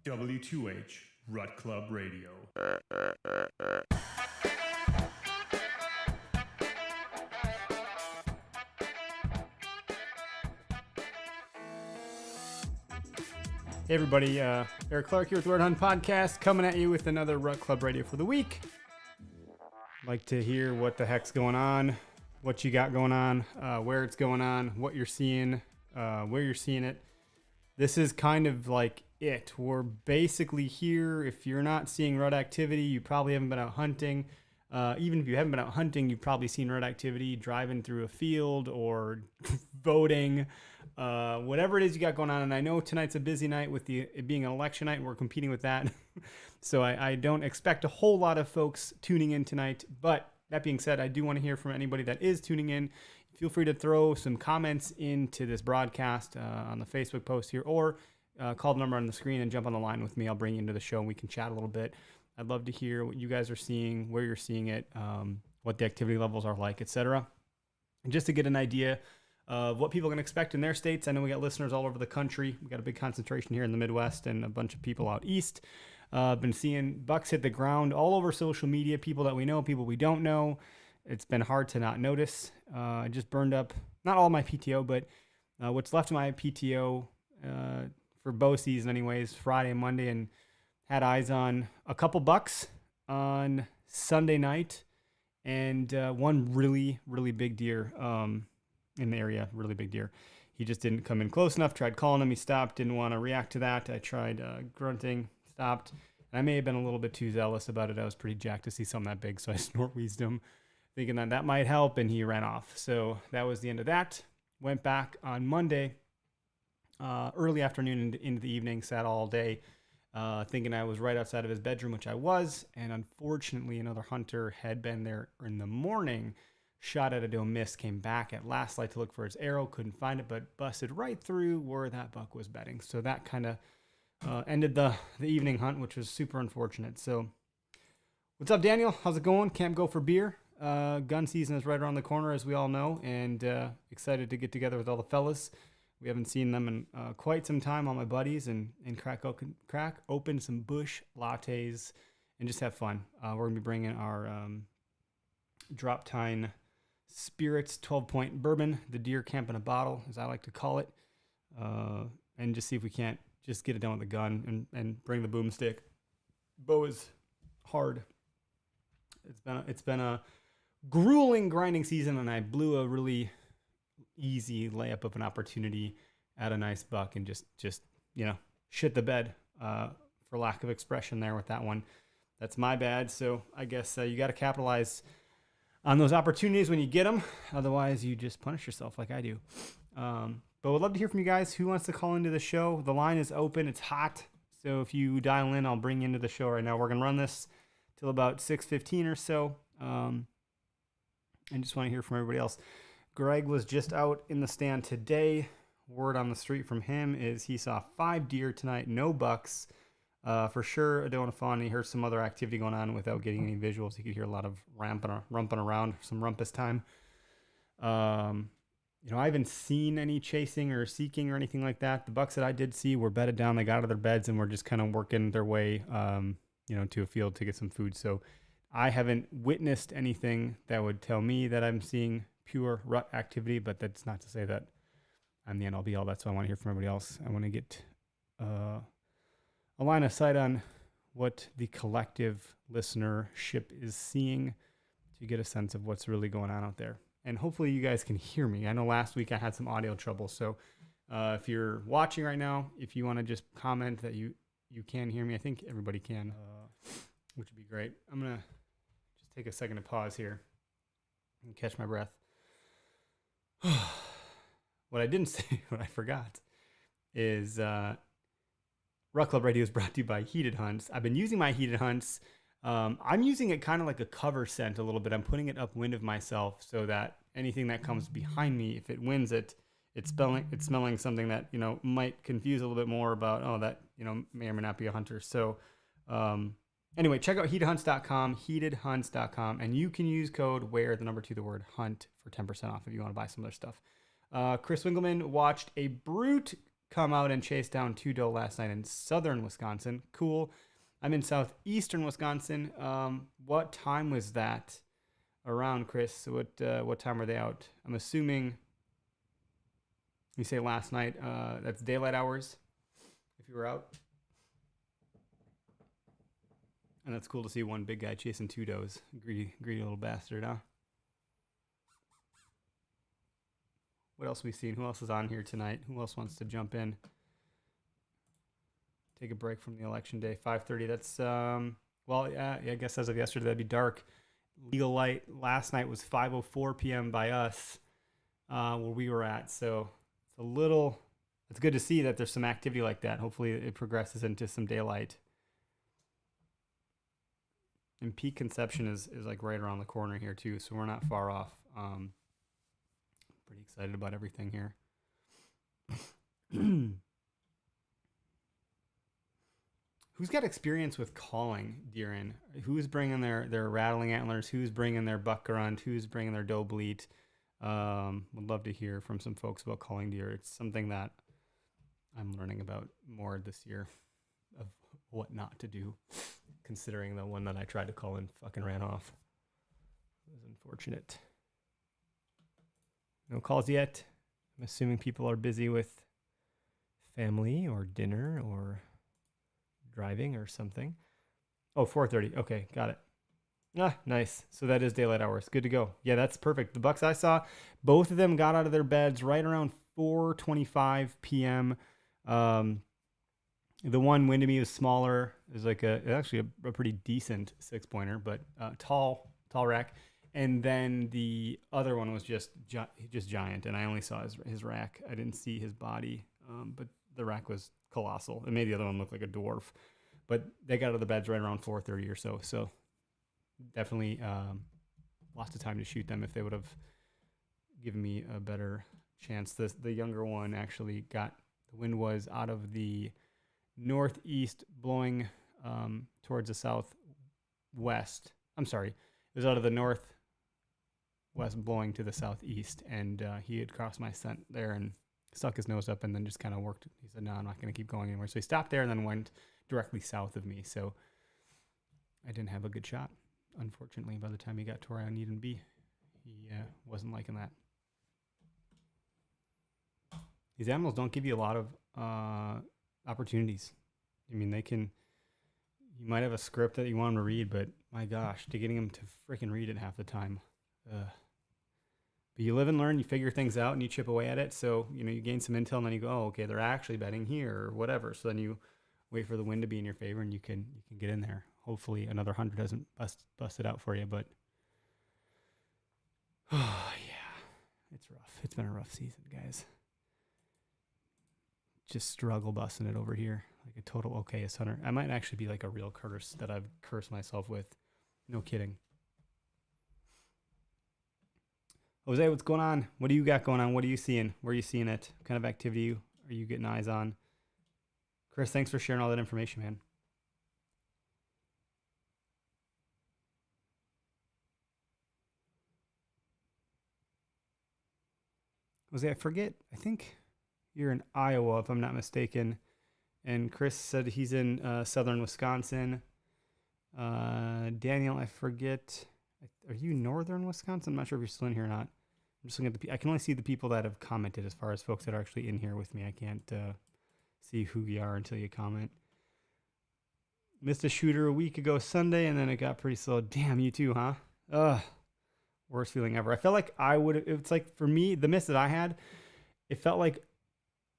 W2H Rut Club Radio. Hey everybody, Eric Clark here with the Word Hunt Podcast, coming at you with another Rut Club Radio for the week. Like to hear what the heck's going on, what you got going on, where it's going on, what you're seeing, where you're seeing it. This is kind of like it. We're basically here. If you're not seeing rut activity, you probably haven't been out hunting. Even if you haven't been out hunting, you've probably seen rut activity driving through a field or voting, whatever it is you got going on. And I know tonight's a busy night with it being an election night, and we're competing with that. So I don't expect a whole lot of folks tuning in tonight. But that being said, I do want to hear from anybody that is tuning in. Feel free to throw some comments into this broadcast on the Facebook post here, or call the number on the screen and jump on the line with me. I'll bring you into the show and we can chat a little bit. I'd love to hear what you guys are seeing, where you're seeing it, what the activity levels are like, etc. And just to get an idea of what people can expect in their states. I know we got listeners all over the country. We got a big concentration here in the Midwest and a bunch of people out east. I've been seeing bucks hit the ground all over social media, people that we know, people we don't know. It's been hard to not notice. I just burned up, not all my PTO, but what's left of my PTO for bow season anyways, Friday and Monday, and had eyes on a couple bucks on Sunday night and one really, really big deer in the area, really big deer. He just didn't come in close enough. Tried calling him. He stopped. Didn't want to react to that. I tried grunting. Stopped. And I may have been a little bit too zealous about it. I was pretty jacked to see something that big, so I snort wheezed him, thinking that might help, and he ran off. So that was the end of that. Went back on Monday, early afternoon into the evening, sat all day, thinking I was right outside of his bedroom, which I was, and unfortunately another hunter had been there in the morning, shot at a doe, missed, came back at last light to look for his arrow, couldn't find it, but busted right through where that buck was bedding. So that kind of ended the evening hunt, which was super unfortunate. So what's up, Daniel? How's it going? Camp Go for Beer. Gun season is right around the corner, as we all know, and excited to get together with all the fellas. We haven't seen them in quite some time, all my buddies, and crack open some bush lattes and just have fun. We're going to be bringing our Drop Tine Spirits 12-point bourbon, the deer camp in a bottle, as I like to call it, and just see if we can't just get it done with a gun and bring the boomstick. Bow is hard. It's been a grueling grinding season, and I blew a really easy layup of an opportunity at a nice buck and just shit the bed, for lack of expression there with that one. That's my bad. So I guess you got to capitalize on those opportunities when you get them. Otherwise, you just punish yourself like I do. But would love to hear from you guys. Who wants to call into the show? The line is open. It's hot. So if you dial in, I'll bring you into the show right now. We're going to run this till about 6:15 or so. And just want to hear from everybody else. Greg was just out in the stand today. Word on the street from him is he saw 5 deer tonight, no bucks. For sure, a doe and a fawn. He heard some other activity going on without getting any visuals. He could hear a lot of rumping around, some rumpus time. I haven't seen any chasing or seeking or anything like that. The bucks that I did see were bedded down. They got out of their beds and were just kind of working their way, to a field to get some food. So I haven't witnessed anything that would tell me that I'm seeing pure rut activity, but that's not to say that I'm the end all be all. That's why I want to hear from everybody else. I want to get a line of sight on what the collective listenership is seeing to get a sense of what's really going on out there. And hopefully you guys can hear me. I know last week I had some audio trouble. So if you're watching right now, if you want to just comment that you can hear me, I think everybody can, which would be great. I'm going to just take a second to pause here and catch my breath. What I didn't say, what I forgot, is Rut Club Radio is brought to you by Heated Hunts. I've been using my Heated Hunts. I'm using it kind of like a cover scent a little bit. I'm putting it upwind of myself so that anything that comes behind me, if it wins it, it's smelling something that, might confuse a little bit more about, that, may or may not be a hunter. So anyway, check out heatedhunts.com, heatedhunts.com, and you can use code WHERE, the number 2, the word hunt, for 10% off if you want to buy some other stuff. Chris Winkelman watched a brute come out and chase down 2 doe last night in southern Wisconsin. Cool. I'm in southeastern Wisconsin. What time was that around, Chris? What time were they out? I'm assuming you say last night. That's daylight hours if you were out. And that's cool to see one big guy chasing 2 does. Greedy little bastard, huh? What else we seen? Who else is on here tonight? Who else wants to jump in? Take a break from the election day. 5:30. That's I guess as of yesterday that'd be dark. Legal light last night was 5:04 p.m. by us, where we were at. So it's good to see that there's some activity like that. Hopefully it progresses into some daylight. And peak conception is like right around the corner here too, so we're not far off. Pretty excited about everything here. Who's got experience with calling deer in? Who's bringing their rattling antlers? Who's bringing their buck grunt? Who's bringing their doe bleat? Would love to hear from some folks about calling deer. It's something that I'm learning about more this year of what not to do, considering the one that I tried to call in fucking ran off. It was unfortunate. No calls yet. I'm assuming people are busy with family or dinner or driving or something. Oh, 4:30. Okay, got it. Ah, nice. So that is daylight hours. Good to go. Yeah, that's perfect. The bucks I saw, both of them got out of their beds right around 4:25 p.m. The one wind to me was smaller. It was like actually a pretty decent 6-pointer, but tall rack. And then the other one was just giant, and I only saw his rack. I didn't see his body, but the rack was colossal. It made the other one look like a dwarf. But they got out of the beds right around 4:30 or so. So definitely lost of time to shoot them if they would have given me a better chance. The younger one actually the wind was out of the northeast blowing towards the southwest. I'm sorry. It was out of the northwest blowing to the southeast, and he had crossed my scent there and stuck his nose up and then just kind of worked. He said, no, I'm not going to keep going anymore. So he stopped there and then went directly south of me. So I didn't have a good shot, unfortunately. By the time he got to where I needed to be, he wasn't liking that. These animals don't give you a lot of opportunities. I mean, you might have a script that you want them to read, but my gosh, to getting them to freaking read it half the time. But you live and learn, you figure things out, and you chip away at it. So, you gain some intel, and then you go, oh, okay, they're actually bedding here or whatever. So then you wait for the wind to be in your favor, and you can get in there. Hopefully another hunter doesn't bust it out for you, but oh, yeah, it's rough. It's been a rough season, guys. Just struggle busting it over here like a total okayest hunter. I might actually be like a real curse that I've cursed myself with. No kidding. Jose, what's going on? What do you got going on? What are you seeing? Where are you seeing it? What kind of activity are you getting eyes on? Chris, thanks for sharing all that information, man. Jose, I forget. I think you're in Iowa, if I'm not mistaken. And Chris said he's in southern Wisconsin. Daniel, I forget. Are you northern Wisconsin? I'm not sure if you're still in here or not. I'm just looking at I can only see the people that have commented as far as folks that are actually in here with me. I can't see who you are until you comment. Missed a shooter a week ago Sunday, and then it got pretty slow. Damn, you too, huh? Ugh. Worst feeling ever. I felt like it's like, for me, the miss that I had, it felt like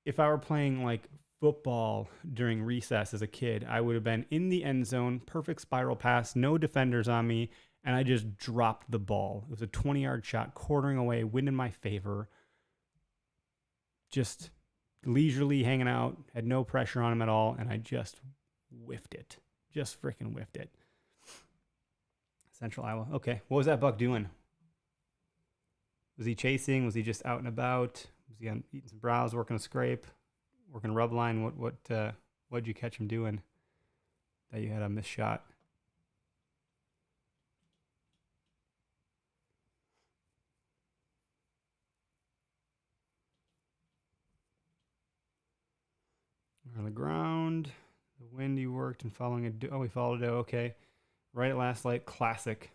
if I were playing like football during recess as a kid, I would have been in the end zone, perfect spiral pass, no defenders on me, and I just dropped the ball. It was a 20-yard shot, quartering away, wind in my favor. Just leisurely hanging out, had no pressure on him at all, and I just whiffed it. Just freaking whiffed it. Central Iowa. Okay, what was that buck doing? Was he chasing? Was he just out and about? Was he eating some browse, working a scrape, working a rub line? What'd you catch him doing that you had a missed shot? On the ground. The wind he worked and following a doe. Oh, he followed a doe. Okay. Right at last light. Classic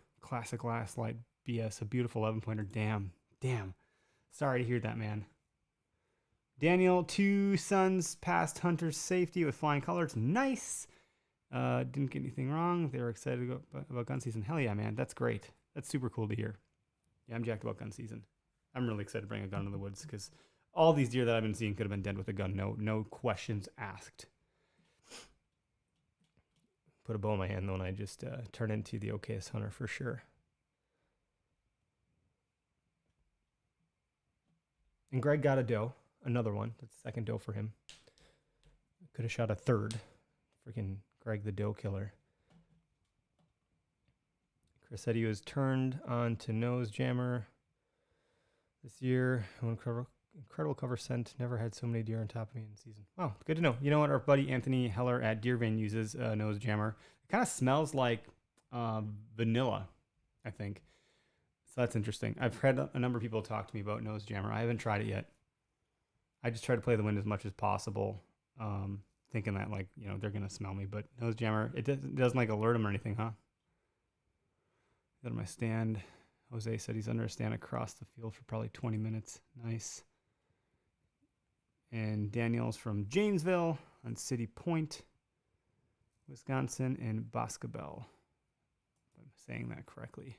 last light BS. A beautiful 11-pointer. Damn. Sorry to hear that, man. Daniel, 2 sons passed Hunter's safety with flying colors. Nice. Didn't get anything wrong. They were excited about gun season. Hell yeah, man. That's great. That's super cool to hear. Yeah, I'm jacked about gun season. I'm really excited to bring a gun in the woods because all these deer that I've been seeing could have been dead with a gun. No questions asked. Put a bow in my hand though, and I just turn into the okayest hunter for sure. And Greg got a doe, another one. That's the second doe for him. Could have shot a third. Freaking Greg the doe killer. Chris said he was turned on to nose jammer this year. Incredible cover scent. Never had so many deer on top of me in season. Wow, good to know. You know what? Our buddy Anthony Heller at Deer Vein uses nose jammer. It kind of smells like vanilla, I think. So that's interesting. I've had a number of people talk to me about nose jammer. I haven't tried it yet. I just try to play the wind as much as possible, thinking that they're gonna smell me. But nose jammer, it doesn't like alert them or anything, huh? Got my stand. Jose said he's under a stand across the field for probably 20 minutes. Nice. And Daniel's from Janesville on City Point, Wisconsin, and Boscobel, if I'm saying that correctly.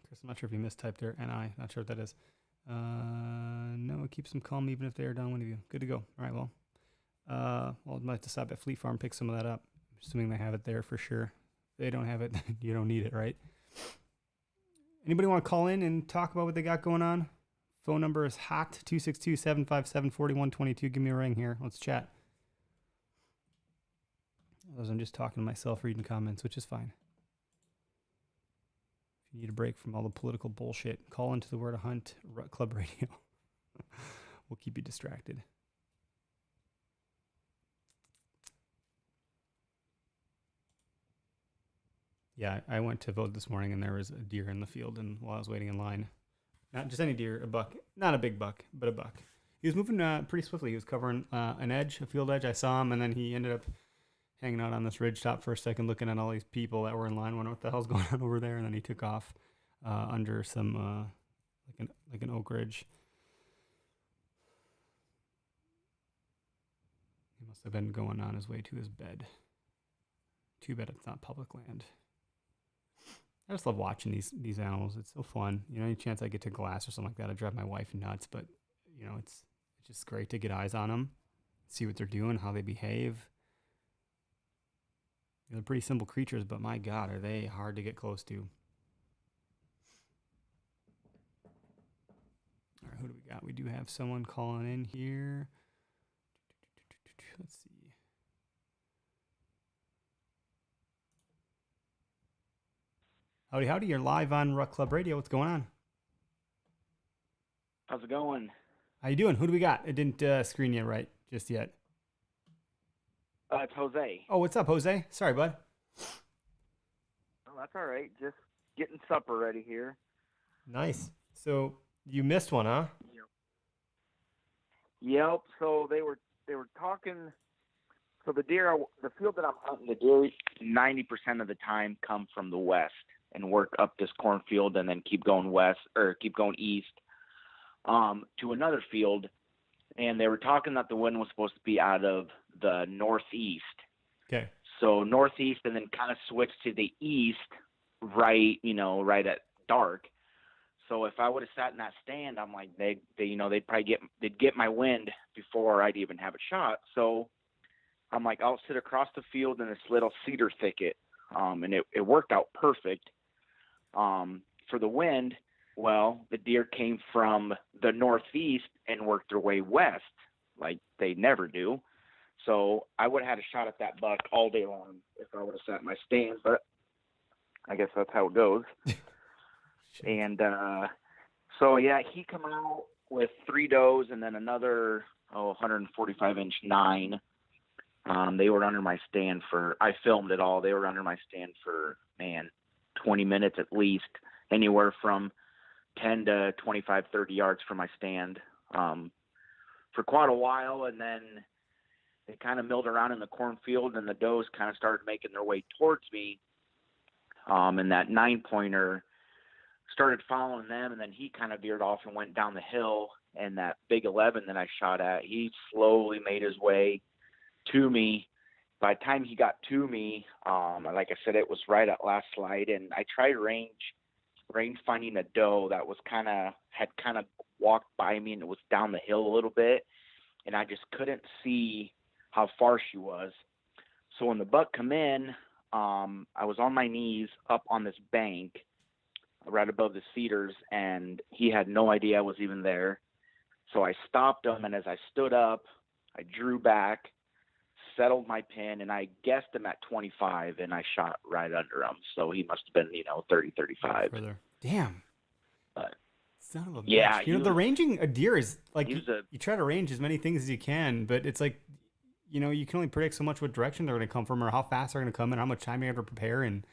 Chris, I'm not sure if you mistyped there. NI, not sure what that is. No, it keeps them calm even if they are down one of you. Good to go. All right, well, I'd like to stop at Fleet Farm, pick some of that up. Assuming they have it there for sure. If they don't have it, you don't need it, right? Anybody want to call in and talk about what they got going on? Phone number is hot, 262-757-4122. Give me a ring here. Let's chat. Otherwise, I'm just talking to myself, reading comments, which is fine. If you need a break from all the political bullshit, call into the Where to Hunt Rut Club Radio. We'll keep you distracted. Yeah, I went to vote this morning, and there was a deer in the field, and while I was waiting in line, not just any deer, a buck, not a big buck, but a buck. He was moving pretty swiftly. He was covering an edge, a field edge. I saw him, and then he ended up hanging out on this ridge top for a second, looking at all these people that were in line, wondering what the hell's going on over there, and then he took off under some like an oak ridge. He must have been going on his way to his bed. Too bad it's not public land. I just love watching these animals. It's so fun. Any chance I get to glass or something like that, I drive my wife nuts. But it's just great to get eyes on them, see what they're doing, how they behave. They're pretty simple creatures, but my God, are they hard to get close to. All right, who do we got? We do have someone calling in here. Let's see. Howdy, you're live on Rut Club Radio. What's going on? How's it going? How you doing? Who do we got? It didn't screen you right just yet. It's Jose. Oh, what's up, Jose? Sorry, bud. Oh, that's all right. Just getting supper ready here. Nice. So you missed one, huh? Yep. So they were talking. So the field that I'm hunting, the deer 90% of the time come from the west and work up this cornfield and then keep going west or keep going east to another field. And they were talking that the wind was supposed to be out of the northeast. Okay. So northeast and then kind of switch to the east right at dark. So if I would have sat in that stand, I'm like, they'd probably get my wind before I'd even have a shot. So I'm like, I'll sit across the field in this little cedar thicket. And it worked out perfect. For the wind, well, the deer came from the northeast and worked their way west like they never do. So I would have had a shot at that buck all day long if I would have sat in my stand, but I guess that's how it goes. And so, yeah, he come out with 3 does and then another 145-inch 9. They were under my stand I filmed it all. They were under my stand for, 20 20 minutes at least, anywhere from 10 to 25, 30 yards from my stand for quite a while. And then they kind of milled around in the cornfield, and the does kind of started making their way towards me. And that 9-pointer started following them, and then he kind of veered off and went down the hill. And that big 11 that I shot at, he slowly made his way to me. By the time he got to me, like I said, it was right at last light, and I tried range finding a doe that was had walked by me, and it was down the hill a little bit, and I just couldn't see how far she was. So when the buck come in, I was on my knees up on this bank right above the cedars, and he had no idea I was even there. So I stopped him, and as I stood up, I drew back, settled my pin, and I guessed him at 25, and I shot right under him. So he must have been, 30, 35. Further. Damn. But, son of a yeah, bitch. The ranging a deer is like, you try to range as many things as you can, but it's like, you can only predict so much what direction they're going to come from or how fast they're going to come and how much time you have to prepare. And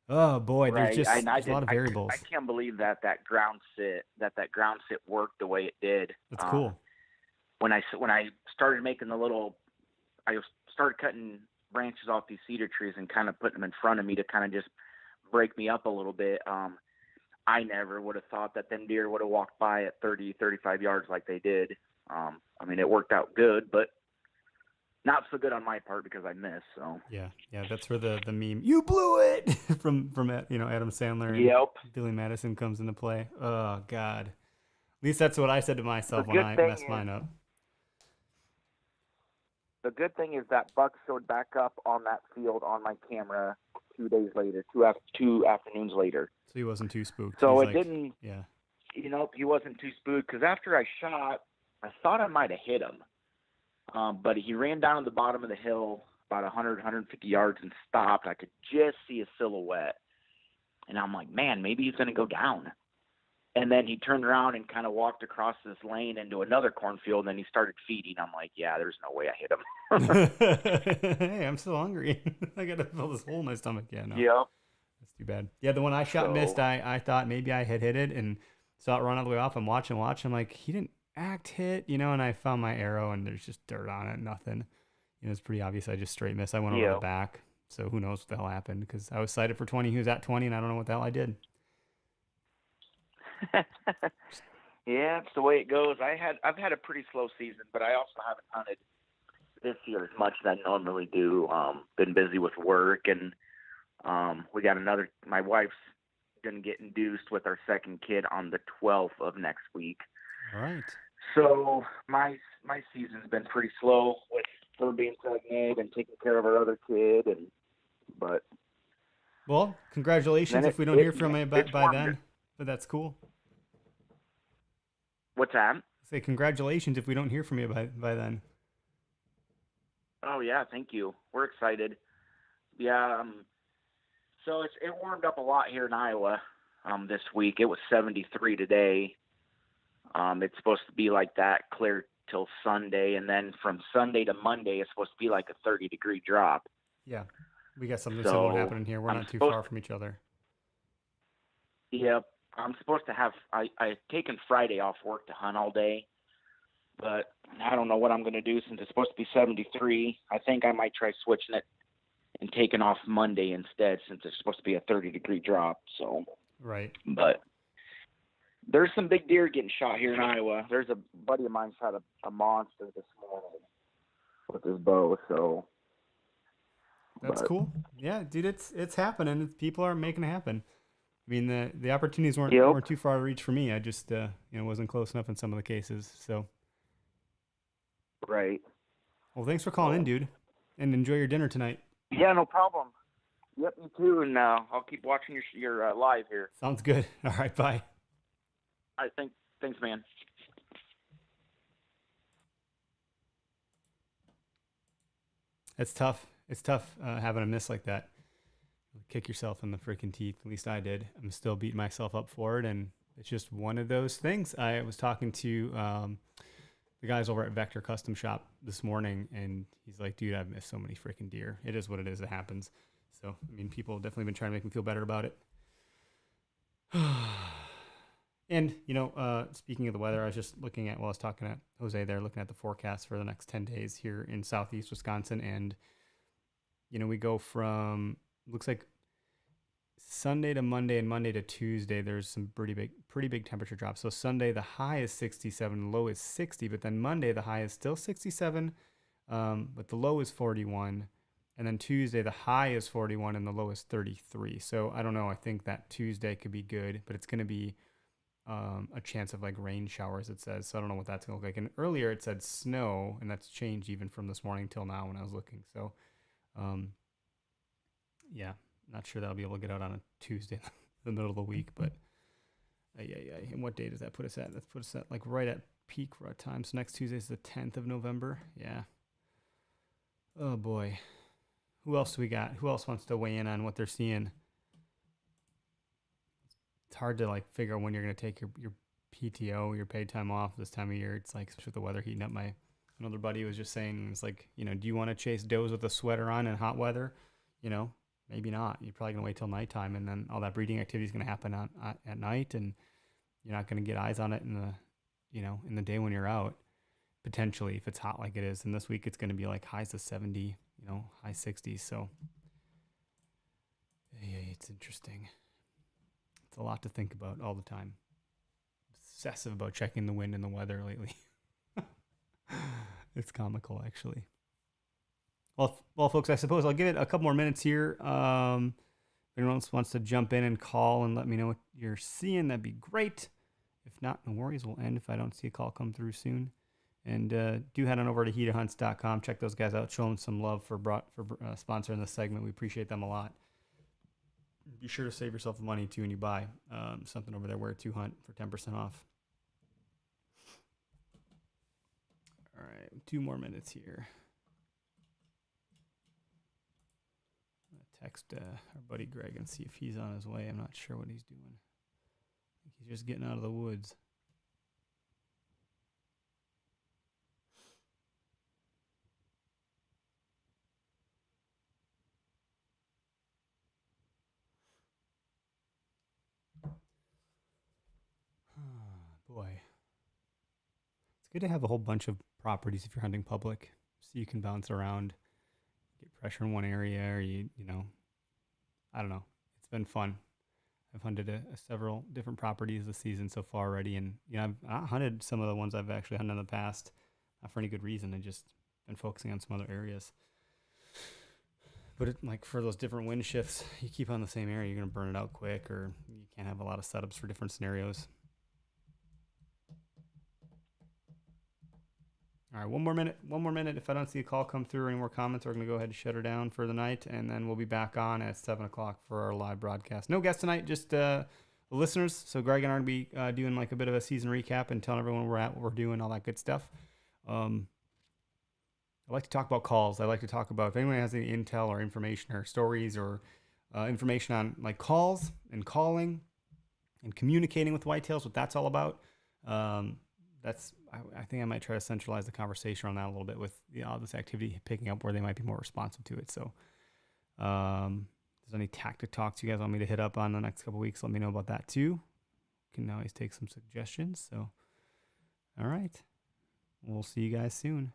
oh boy, right. there's a lot of variables. I can't believe that ground sit worked the way it did. That's cool. When I started making I started cutting branches off these cedar trees and kind of putting them in front of me to kind of just break me up a little bit. I never would have thought that them deer would have walked by at 30, 35 yards like they did. It worked out good, but not so good on my part because I missed. So yeah, that's where the meme "you blew it" from Adam Sandler and Billy Madison comes into play. Oh God, at least that's what I said to myself when I messed mine up. The good thing is that buck showed back up on that field on my camera 2 days later, two afternoons later. So he wasn't too spooked. So it didn't. Yeah. He wasn't too spooked because after I shot, I thought I might have hit him. But he ran down to the bottom of the hill about 100, 150 yards and stopped. I could just see a silhouette. And I'm like, man, maybe he's going to go down. And then he turned around and kind of walked across this lane into another cornfield, and then he started feeding. I'm like, yeah, there's no way I hit him. Hey, I'm still hungry. I got to fill this hole in my stomach. Yeah, no. Yep. That's too bad. Yeah, the one I shot missed. I thought maybe I had hit it and saw it run all the way off. I'm watching. I'm like, he didn't act hit, and I found my arrow and there's just dirt on it, nothing. It's pretty obvious I just straight missed. I went over the back, so who knows what the hell happened because I was sighted for 20, he was at 20, and I don't know what the hell I did. Yeah, it's the way it goes. I've had a pretty slow season, but I also haven't hunted this year as much as I normally do. Been busy with work, and we got my wife's gonna get induced with our second kid on the 12th of next week. All right. So my season's been pretty slow with her being pregnant and taking care of our other kid, but well, congratulations if we don't hear from you by then. But that's cool. What's that? Say congratulations if we don't hear from you by then. Oh yeah, thank you. We're excited. Yeah. So it warmed up a lot here in Iowa this week. It was 73 today. It's supposed to be like that clear till Sunday, and then from Sunday to Monday, it's supposed to be like a 30-degree drop. Yeah, we got something similar happening here. We're not too far from each other. Yep, I'm supposed to have. I've taken Friday off work to hunt all day, but I don't know what I'm going to do since it's supposed to be 73. I think I might try switching it and taking off Monday instead, since it's supposed to be a 30-degree drop. So right, but. There's some big deer getting shot here in Iowa. There's a buddy of mine's had a monster this morning with his bow. So that's cool. Yeah, dude, it's happening. People are making it happen. I mean, the opportunities weren't too far to reach for me. I just wasn't close enough in some of the cases. So right. Well, thanks for calling in, dude, and enjoy your dinner tonight. Yeah, no problem. Yep, you too. And I'll keep watching your live here. Sounds good. All right, bye. Thanks, man. It's tough. It's tough having a miss like that. Kick yourself in the freaking teeth. At least I did. I'm still beating myself up for it, and it's just one of those things. I was talking to the guys over at Vector Custom Shop this morning, and he's like, dude, I've missed so many freaking deer. It is what it is. It happens. So, I mean, people have definitely been trying to make me feel better about it. And, speaking of the weather, I was just looking at, I was talking to Jose there, looking at the forecast for the next 10 days here in southeast Wisconsin. And, we go from, looks like Sunday to Monday and Monday to Tuesday, there's some pretty big temperature drops. So Sunday, the high is 67, the low is 60, but then Monday, the high is still 67, but the low is 41. And then Tuesday, the high is 41 and the low is 33. So I don't know. I think that Tuesday could be good, but it's going to be a chance of like rain showers, it says. So I don't know what that's going to look like. And earlier it said snow, and that's changed even from this morning till now when I was looking. So, yeah, not sure that I'll be able to get out on a Tuesday in the middle of the week, but yeah. And what day does that put us at? That puts us at like right at peak rut time. So next Tuesday is the 10th of November. Yeah. Oh boy. Who else do we got? Who else wants to weigh in on what they're seeing? It's hard to like figure out when you're going to take your PTO, your paid time off this time of year. It's like, especially with the weather heating up. Another buddy was just saying, it's like, do you want to chase does with a sweater on in hot weather? Maybe not. You're probably going to wait till nighttime, and then all that breeding activity is going to happen at night, and you're not going to get eyes on it in the day when you're out, potentially, if it's hot like it is. And this week it's going to be like highs of 70, high 60s. So yeah, it's interesting. It's a lot to think about all the time. Obsessive about checking the wind and the weather lately. It's comical, actually. Well, folks, I suppose I'll give it a couple more minutes here. If anyone else wants to jump in and call and let me know what you're seeing, that'd be great. If not, no worries. We'll end if I don't see a call come through soon. And do head on over to heatedhunts.com. Check those guys out. Show them some love for sponsoring this segment. We appreciate them a lot. Be sure to save yourself money, too, when you buy something over there. Where to Hunt for 10% off. All right, 2 more minutes here. Text our buddy Greg and see if he's on his way. I'm not sure what he's doing. I think he's just getting out of the woods. Boy. It's good to have a whole bunch of properties if you're hunting public, so you can bounce around, get pressure in one area, or I don't know. It's been fun. I've hunted several different properties this season so far already, and I've not hunted some of the ones I've actually hunted in the past, not for any good reason. I've just been focusing on some other areas. But like for those different wind shifts, you keep on the same area, you're gonna burn it out quick, or you can't have a lot of setups for different scenarios. All right, one more minute. If I don't see a call come through or any more comments, we're going to go ahead and shut her down for the night, and then we'll be back on at 7 o'clock for our live broadcast. No guests tonight, just the listeners. So Greg and I are going to be doing like a bit of a season recap and telling everyone where we're at, what we're doing, all that good stuff. I like to talk about calls. I like to talk about if anyone has any intel or information or stories or information on like calls and calling and communicating with whitetails, what that's all about. I think I might try to centralize the conversation on that a little bit with this activity picking up where they might be more responsive to it. So if there's any tactic talks you guys want me to hit up on the next couple of weeks, let me know about that too. Can always take some suggestions. So, all right. We'll see you guys soon.